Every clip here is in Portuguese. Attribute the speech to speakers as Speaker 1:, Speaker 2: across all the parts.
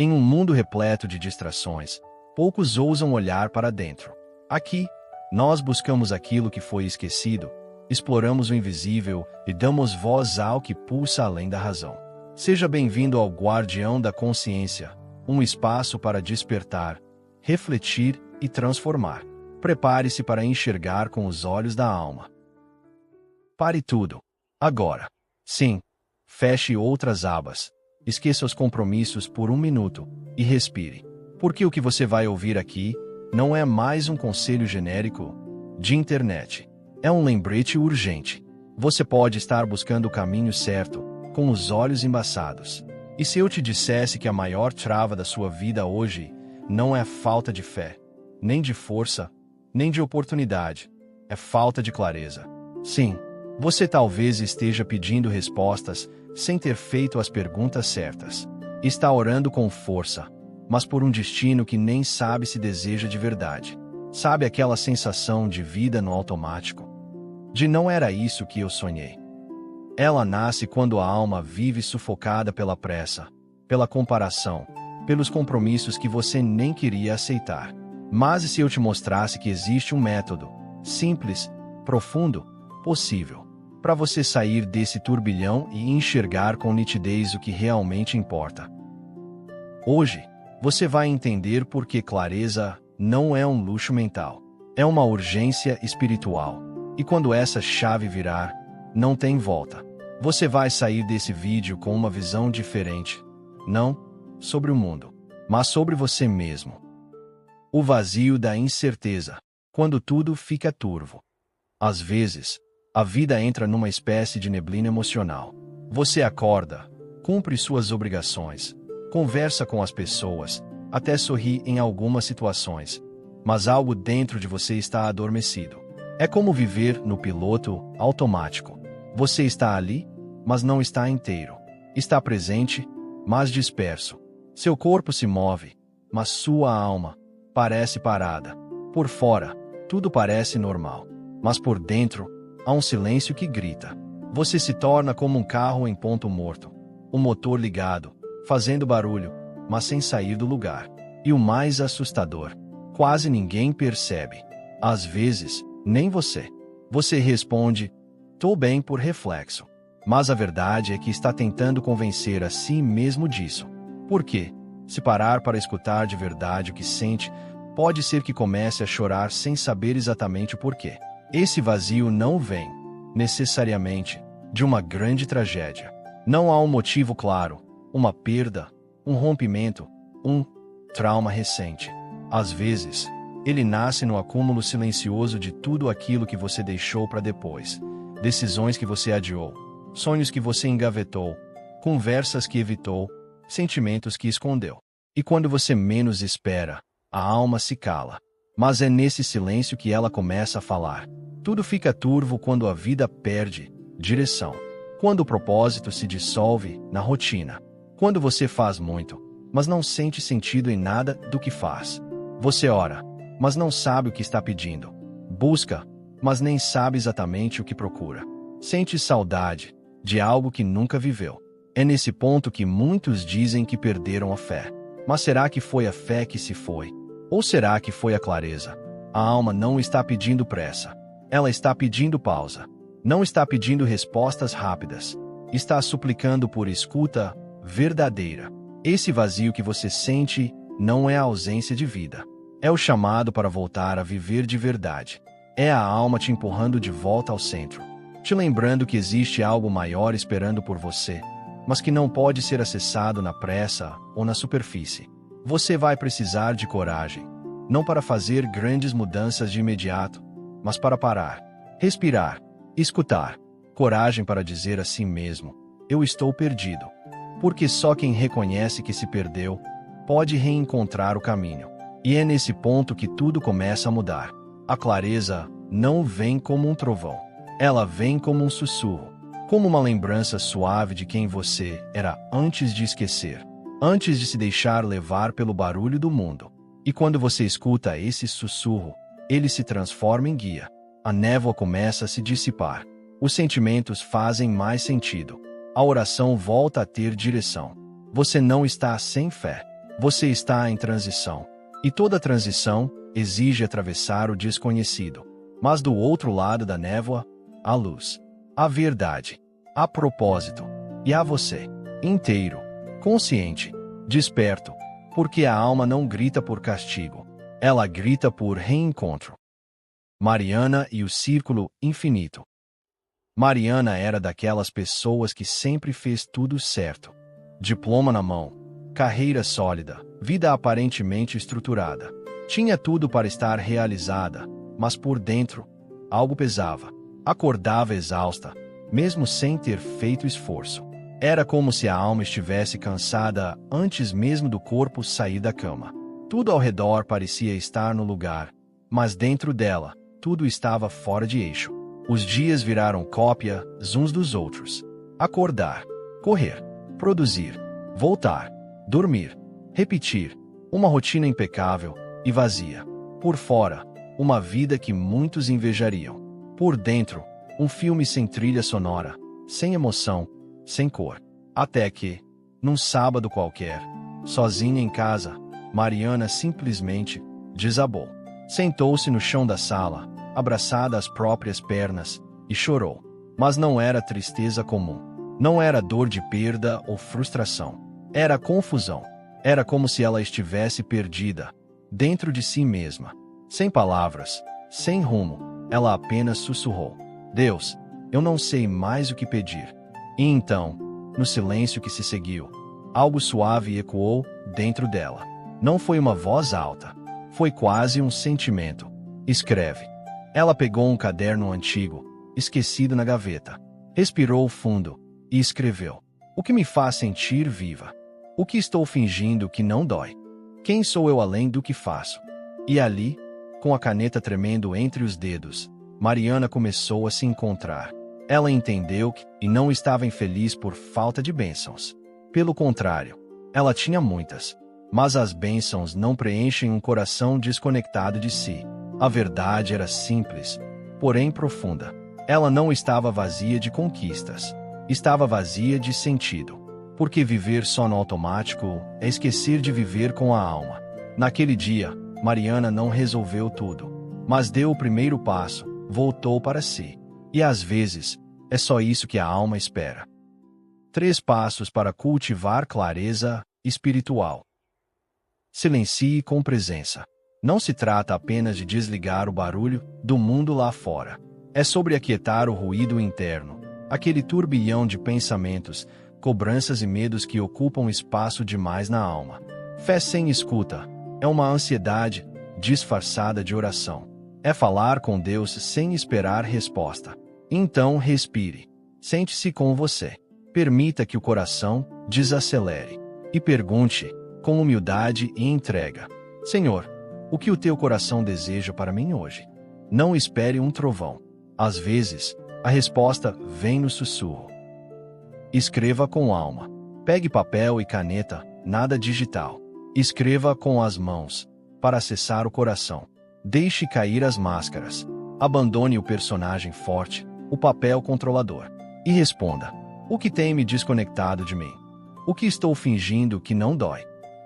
Speaker 1: Em um mundo repleto de distrações, poucos ousam olhar para dentro. Aqui, nós buscamos aquilo que foi esquecido, exploramos o invisível e damos voz ao que pulsa além da razão. Seja bem-vindo ao Guardião da Consciência, um espaço para despertar, refletir e transformar. Prepare-se para enxergar com os olhos da alma. Pare tudo. Agora. Sim. Feche outras abas. Esqueça os compromissos por um minuto e respire. Porque o que você vai ouvir aqui não é mais um conselho genérico de internet. É um lembrete urgente. Você pode estar buscando o caminho certo, com os olhos embaçados. E se eu te dissesse que a maior trava da sua vida hoje não é falta de fé, nem de força, nem de oportunidade, é falta de clareza. Sim, você talvez esteja pedindo respostas sem ter feito as perguntas certas. Está orando com força, mas por um destino que nem sabe se deseja de verdade. Sabe aquela sensação de vida no automático? De não era isso que eu sonhei. Ela nasce quando a alma vive sufocada pela pressa, pela comparação, pelos compromissos que você nem queria aceitar. Mas e se eu te mostrasse que existe um método, simples, profundo, possível, para você sair desse turbilhão e enxergar com nitidez o que realmente importa? Hoje, você vai entender por que clareza não é um luxo mental, é uma urgência espiritual. E quando essa chave virar, não tem volta. Você vai sair desse vídeo com uma visão diferente, não sobre o mundo, mas sobre você mesmo. O vazio da incerteza, quando tudo fica turvo. Às vezes, a vida entra numa espécie de neblina emocional. Você acorda, cumpre suas obrigações, conversa com as pessoas, até sorri em algumas situações, mas algo dentro de você está adormecido. É como viver no piloto automático. Você está ali, mas não está inteiro. Está presente, mas disperso. Seu corpo se move, mas sua alma parece parada. Por fora, tudo parece normal, mas por dentro, há um silêncio que grita. Você se torna como um carro em ponto morto. O motor ligado, fazendo barulho, mas sem sair do lugar. E o mais assustador, quase ninguém percebe. Às vezes, nem você. Você responde, "Tô bem", por reflexo. Mas a verdade é que está tentando convencer a si mesmo disso. Por quê? Se parar para escutar de verdade o que sente, pode ser que comece a chorar sem saber exatamente o porquê. Esse vazio não vem, necessariamente, de uma grande tragédia. Não há um motivo claro, uma perda, um rompimento, um trauma recente. Às vezes, ele nasce no acúmulo silencioso de tudo aquilo que você deixou para depois. Decisões que você adiou, sonhos que você engavetou, conversas que evitou, sentimentos que escondeu. E quando você menos espera, a alma se cala. Mas é nesse silêncio que ela começa a falar. Tudo fica turvo quando a vida perde direção. Quando o propósito se dissolve na rotina. Quando você faz muito, mas não sente sentido em nada do que faz. Você ora, mas não sabe o que está pedindo. Busca, mas nem sabe exatamente o que procura. Sente saudade de algo que nunca viveu. É nesse ponto que muitos dizem que perderam a fé. Mas será que foi a fé que se foi? Ou será que foi a clareza? A alma não está pedindo pressa. Ela está pedindo pausa. Não está pedindo respostas rápidas. Está suplicando por escuta verdadeira. Esse vazio que você sente não é a ausência de vida. É o chamado para voltar a viver de verdade. É a alma te empurrando de volta ao centro. Te lembrando que existe algo maior esperando por você, mas que não pode ser acessado na pressa ou na superfície. Você vai precisar de coragem, não para fazer grandes mudanças de imediato, mas para parar, respirar, escutar. Coragem para dizer a si mesmo, "Eu estou perdido." Porque só quem reconhece que se perdeu, pode reencontrar o caminho. E é nesse ponto que tudo começa a mudar. A clareza não vem como um trovão. Ela vem como um sussurro, como uma lembrança suave de quem você era antes de esquecer, antes de se deixar levar pelo barulho do mundo. E quando você escuta esse sussurro, ele se transforma em guia. A névoa começa a se dissipar. Os sentimentos fazem mais sentido. A oração volta a ter direção. Você não está sem fé. Você está em transição. E toda transição exige atravessar o desconhecido. Mas do outro lado da névoa, há luz, há verdade, há propósito. E há você, inteiro, consciente, desperto, porque a alma não grita por castigo, ela grita por reencontro. Mariana e o Círculo Infinito. Mariana era daquelas pessoas que sempre fez tudo certo. Diploma na mão, carreira sólida, vida aparentemente estruturada. Tinha tudo para estar realizada, mas por dentro, algo pesava. Acordava exausta, mesmo sem ter feito esforço. Era como se a alma estivesse cansada antes mesmo do corpo sair da cama. Tudo ao redor parecia estar no lugar, mas dentro dela, tudo estava fora de eixo. Os dias viraram cópia uns dos outros. Acordar, correr, produzir, voltar, dormir, repetir. Uma rotina impecável e vazia. Por fora, uma vida que muitos invejariam. Por dentro, um filme sem trilha sonora, sem emoção, sem cor. Até que, num sábado qualquer, sozinha em casa, Mariana simplesmente desabou. Sentou-se no chão da sala, abraçada às próprias pernas, e chorou. Mas não era tristeza comum. Não era dor de perda ou frustração. Era confusão. Era como se ela estivesse perdida, dentro de si mesma. Sem palavras, sem rumo, ela apenas sussurrou: Deus, eu não sei mais o que pedir. E então, no silêncio que se seguiu, algo suave ecoou dentro dela. Não foi uma voz alta. Foi quase um sentimento. Escreve. Ela pegou um caderno antigo, esquecido na gaveta. Respirou fundo e escreveu: O que me faz sentir viva? O que estou fingindo que não dói? Quem sou eu além do que faço? E ali, com a caneta tremendo entre os dedos, Mariana começou a se encontrar. Ela entendeu que não estava infeliz por falta de bênçãos. Pelo contrário, ela tinha muitas. Mas as bênçãos não preenchem um coração desconectado de si. A verdade era simples, porém profunda. Ela não estava vazia de conquistas. Estava vazia de sentido. Porque viver só no automático é esquecer de viver com a alma. Naquele dia, Mariana não resolveu tudo, mas deu o primeiro passo, voltou para si. E às vezes, é só isso que a alma espera. 3 passos para cultivar clareza espiritual. Silencie com presença. Não se trata apenas de desligar o barulho do mundo lá fora. É sobre aquietar o ruído interno, aquele turbilhão de pensamentos, cobranças e medos que ocupam espaço demais na alma. Fé sem escuta é uma ansiedade disfarçada de oração. É falar com Deus sem esperar resposta. Então respire. Sente-se com você. Permita que o coração desacelere. E pergunte, com humildade e entrega: Senhor, o que o teu coração deseja para mim hoje? Não espere um trovão. Às vezes, a resposta vem no sussurro. Escreva com alma. Pegue papel e caneta, nada digital. Escreva com as mãos, para acessar o coração. Deixe cair as máscaras. Abandone o personagem forte, o papel controlador. E responda: o que tem me desconectado de mim? O que estou fingindo que não dói?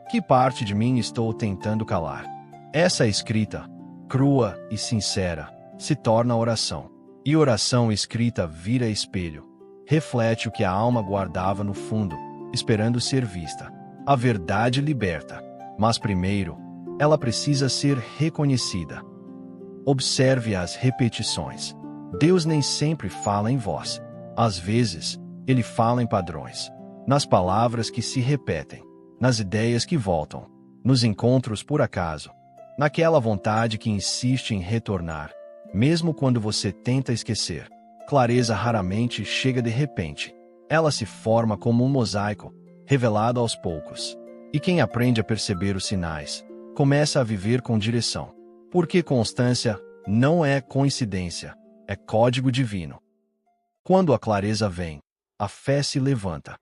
Speaker 1: Que parte de mim estou tentando calar? Essa escrita, crua e sincera, se torna oração. E oração escrita vira espelho. Reflete o que a alma guardava no fundo, esperando ser vista. A verdade liberta. Mas primeiro, ela precisa ser reconhecida. Observe as repetições. Deus nem sempre fala em voz. Às vezes, ele fala em padrões. Nas palavras que se repetem. Nas ideias que voltam. Nos encontros por acaso. Naquela vontade que insiste em retornar, mesmo quando você tenta esquecer. Clareza raramente chega de repente. Ela se forma como um mosaico, revelado aos poucos. E quem aprende a perceber os sinais, começa a viver com direção. Porque constância não é coincidência, é código divino. Quando a clareza vem, a fé se levanta.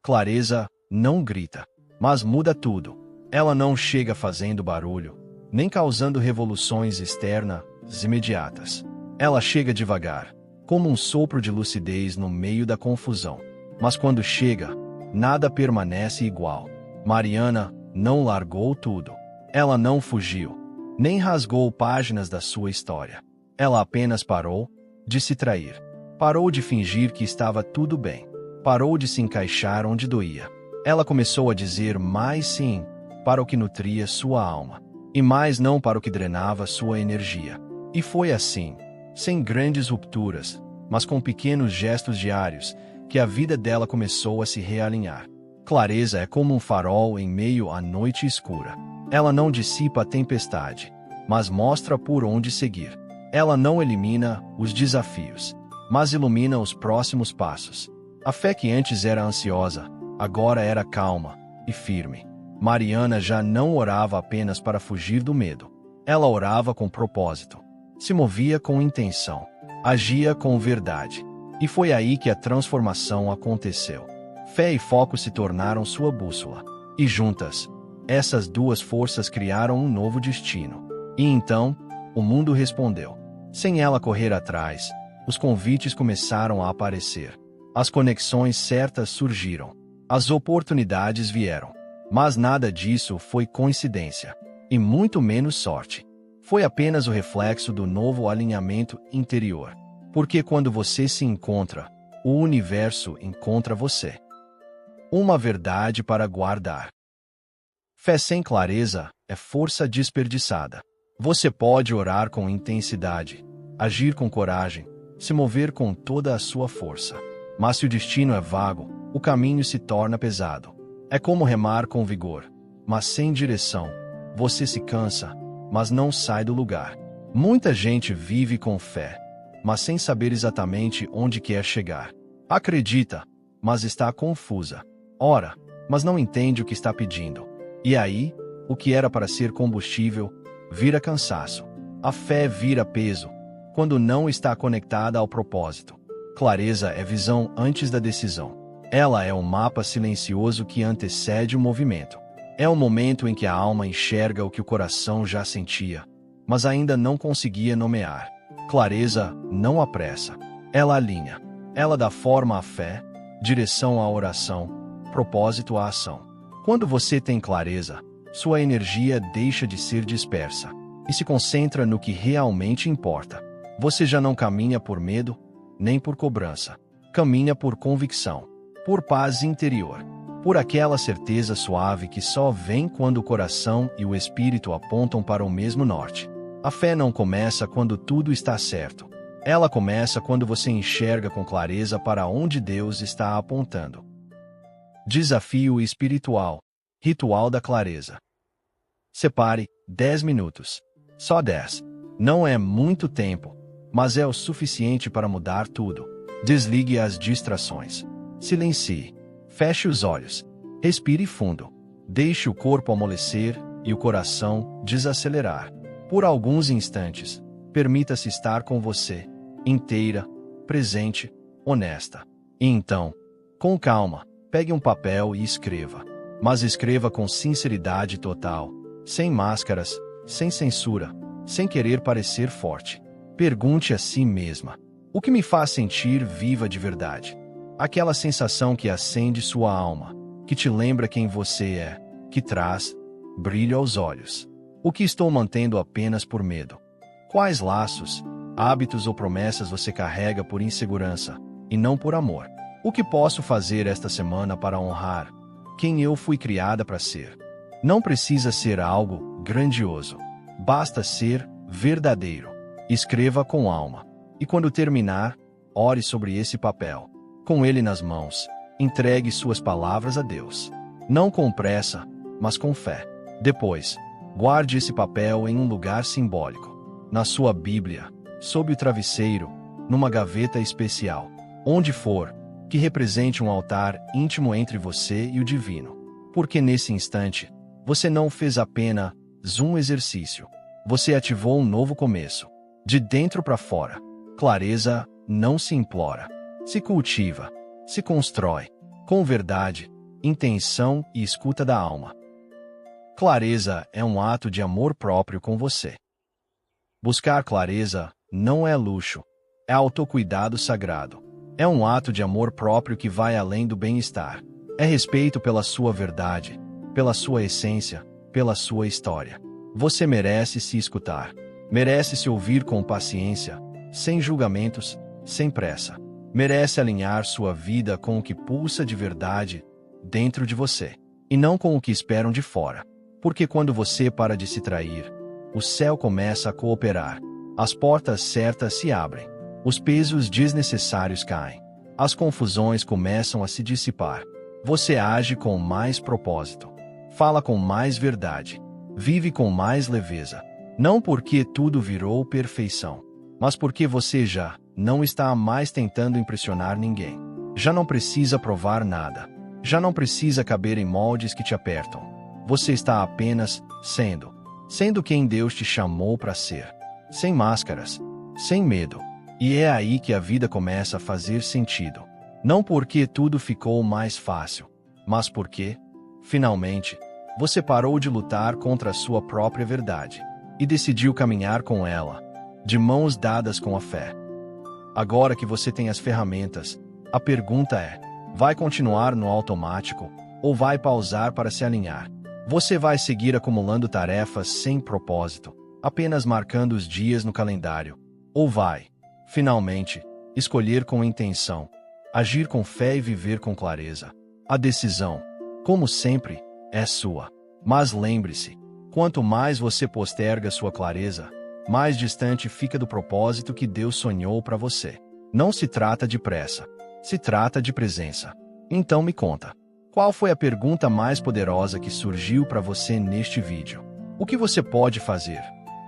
Speaker 1: Clareza não grita, mas muda tudo. Ela não chega fazendo barulho, nem causando revoluções externas imediatas. Ela chega devagar, como um sopro de lucidez no meio da confusão. Mas quando chega, nada permanece igual. Mariana não largou tudo. Ela não fugiu, nem rasgou páginas da sua história. Ela apenas parou de se trair. Parou de fingir que estava tudo bem. Parou de se encaixar onde doía. Ela começou a dizer mais sim para o que nutria sua alma, e mais não para o que drenava sua energia. E foi assim, sem grandes rupturas, mas com pequenos gestos diários, que a vida dela começou a se realinhar. Clareza é como um farol em meio à noite escura. Ela não dissipa a tempestade, mas mostra por onde seguir. Ela não elimina os desafios, mas ilumina os próximos passos. A fé que antes era ansiosa, agora era calma e firme. Mariana já não orava apenas para fugir do medo. Ela orava com propósito, se movia com intenção, agia com verdade. E foi aí que a transformação aconteceu. Fé e foco se tornaram sua bússola. E juntas, essas duas forças criaram um novo destino. E então, o mundo respondeu. Sem ela correr atrás, os convites começaram a aparecer. As conexões certas surgiram. As oportunidades vieram. Mas nada disso foi coincidência. E muito menos sorte. Foi apenas o reflexo do novo alinhamento interior. Porque quando você se encontra, o universo encontra você. Uma verdade para guardar. Fé sem clareza é força desperdiçada. Você pode orar com intensidade, agir com coragem, se mover com toda a sua força. Mas se o destino é vago, o caminho se torna pesado. É como remar com vigor, mas sem direção. Você se cansa, mas não sai do lugar. Muita gente vive com fé, mas sem saber exatamente onde quer chegar. Acredita, mas está confusa. Ora, mas não entende o que está pedindo. E aí, o que era para ser combustível, vira cansaço. A fé vira peso, quando não está conectada ao propósito. Clareza é visão antes da decisão. Ela é um mapa silencioso que antecede o movimento. É o momento em que a alma enxerga o que o coração já sentia, mas ainda não conseguia nomear. Clareza não apressa. Ela alinha. Ela dá forma à fé, direção à oração, propósito à ação. Quando você tem clareza, sua energia deixa de ser dispersa e se concentra no que realmente importa. Você já não caminha por medo, nem por cobrança. Caminha por convicção, por paz interior, por aquela certeza suave que só vem quando o coração e o espírito apontam para o mesmo norte. A fé não começa quando tudo está certo. Ela começa quando você enxerga com clareza para onde Deus está apontando. Desafio espiritual. Ritual da clareza. Separe 10 minutos. Só 10. Não é muito tempo, mas é o suficiente para mudar tudo. Desligue as distrações. Silencie. Feche os olhos. Respire fundo. Deixe o corpo amolecer e o coração desacelerar. Por alguns instantes, permita-se estar com você, inteira, presente, honesta. E então, com calma, pegue um papel e escreva. Mas escreva com sinceridade total, sem máscaras, sem censura, sem querer parecer forte. Pergunte a si mesma: o que me faz sentir viva de verdade? Aquela sensação que acende sua alma, que te lembra quem você é, que traz brilho aos olhos. O que estou mantendo apenas por medo? Quais laços, hábitos ou promessas você carrega por insegurança, e não por amor? O que posso fazer esta semana para honrar quem eu fui criada para ser? Não precisa ser algo grandioso. Basta ser verdadeiro. Escreva com alma. E quando terminar, ore sobre esse papel. Com ele nas mãos, entregue suas palavras a Deus. Não com pressa, mas com fé. Depois, guarde esse papel em um lugar simbólico. Na sua Bíblia, sob o travesseiro, numa gaveta especial. Onde for, que represente um altar íntimo entre você e o divino. Porque nesse instante, você não fez apenas um exercício. Você ativou um novo começo. De dentro para fora. Clareza não se implora. Se cultiva, se constrói, com verdade, intenção e escuta da alma. Clareza é um ato de amor próprio com você. Buscar clareza não é luxo, é autocuidado sagrado. É um ato de amor próprio que vai além do bem-estar. É respeito pela sua verdade, pela sua essência, pela sua história. Você merece se escutar. Merece se ouvir com paciência, sem julgamentos, sem pressa. Merece alinhar sua vida com o que pulsa de verdade dentro de você, e não com o que esperam de fora. Porque quando você para de se trair, o céu começa a cooperar. As portas certas se abrem. Os pesos desnecessários caem. As confusões começam a se dissipar. Você age com mais propósito. Fala com mais verdade. Vive com mais leveza. Não porque tudo virou perfeição, mas porque você já não está mais tentando impressionar ninguém. Já não precisa provar nada. Já não precisa caber em moldes que te apertam. Você está apenas sendo quem Deus te chamou para ser. Sem máscaras, sem medo. E é aí que a vida começa a fazer sentido. Não porque tudo ficou mais fácil, mas porque, finalmente, você parou de lutar contra a sua própria verdade e decidiu caminhar com ela, de mãos dadas com a fé. Agora que você tem as ferramentas, a pergunta é: vai continuar no automático ou vai pausar para se alinhar? Você vai seguir acumulando tarefas sem propósito, apenas marcando os dias no calendário? Ou vai, finalmente, escolher com intenção, agir com fé e viver com clareza? A decisão, como sempre, é sua. Mas lembre-se, quanto mais você posterga sua clareza, mais distante fica do propósito que Deus sonhou para você. Não se trata de pressa, se trata de presença. Então me conta, qual foi a pergunta mais poderosa que surgiu para você neste vídeo? O que você pode fazer,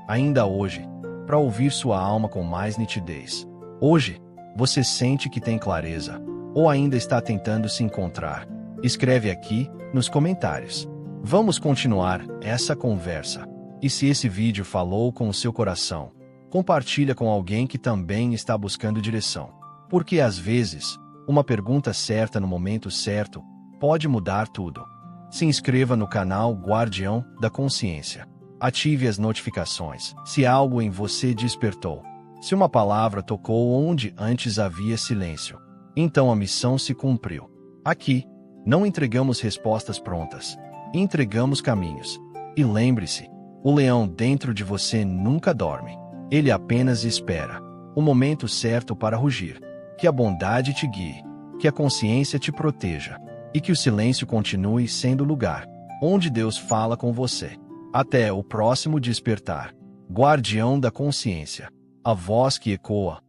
Speaker 1: ainda hoje, para ouvir sua alma com mais nitidez? Hoje, você sente que tem clareza, ou ainda está tentando se encontrar? Escreve aqui, nos comentários. Vamos continuar essa conversa. E se esse vídeo falou com o seu coração, compartilha com alguém que também está buscando direção. Porque às vezes, uma pergunta certa no momento certo pode mudar tudo. Se inscreva no canal Guardião da Consciência. Ative as notificações se algo em você despertou. Se uma palavra tocou onde antes havia silêncio, então a missão se cumpriu. Aqui, não entregamos respostas prontas. Entregamos caminhos. E lembre-se, o leão dentro de você nunca dorme. Ele apenas espera o momento certo para rugir. Que a bondade te guie, que a consciência te proteja, e que o silêncio continue sendo o lugar onde Deus fala com você. Até o próximo despertar. Guardião da Consciência. A voz que ecoa,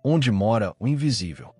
Speaker 1: onde mora o invisível.